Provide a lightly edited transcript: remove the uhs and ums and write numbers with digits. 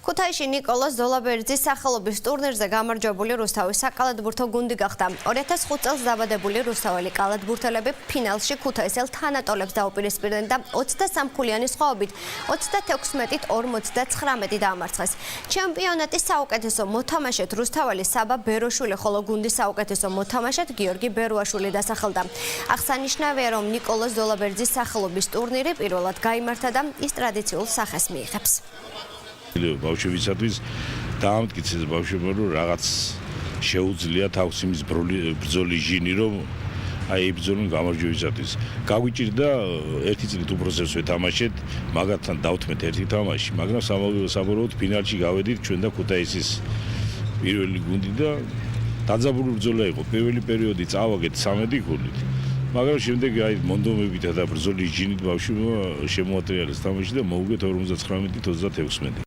ქუთაისში ნიკოლოზ ზოლაბერძის სახელობის ტურნირზე გამარჯვებული რუსთავის საკალათბურთო გუნდი გახდა. 2005 წელს დაბადებული რუსთაველი კალათბურთელები ფინალში ქუთაისელ თანატოლებს დაუპირისპირდნენ და 23 ქულიანი სხვაობით 36-49 დაამარცხეს. ჩემპიონატის საუკეთესო მოთამაშედ რუსთაველი საბა ბეროშვილი, ხოლო გუნდის საუკეთესო მოთამაშედ გიორგი ბერუაშვილი დასახელდა. აღსანიშნავია, რომ ნიკოლოზ ზოლაბერძის სახელობის ტურნირი პირველად გაიმართა და ის ტრადიციულ სახეს მიიღებს. ბავშვებისათვის დაამტკიცეს ბავშვებმა, რომ რაღაც შეუძლიათ აქვს იმის ბრძოლის ჟინი, რომ აი ბრძოლა გამარჯვებისათვის. გაგვიჭირდა ერთი წლით უპროცესს ვეთამაშეთ, მაგათთან დავთმეთ ერთი თამაში, მაგრამ საბოლოოდ ფინალში გავედით ჩვენ და ქუთაისის პირველი გუნდი და დაძაბული ბრძოლა იყო. პირველი პერიოდი წავაგეთ 13 ქულით. მაგრამ შემდეგ აი მონდომებითა და ბრძოლის ჟინით ბავშვებმა შემოატრიალეს თამაში და მოუგეთ 59-36.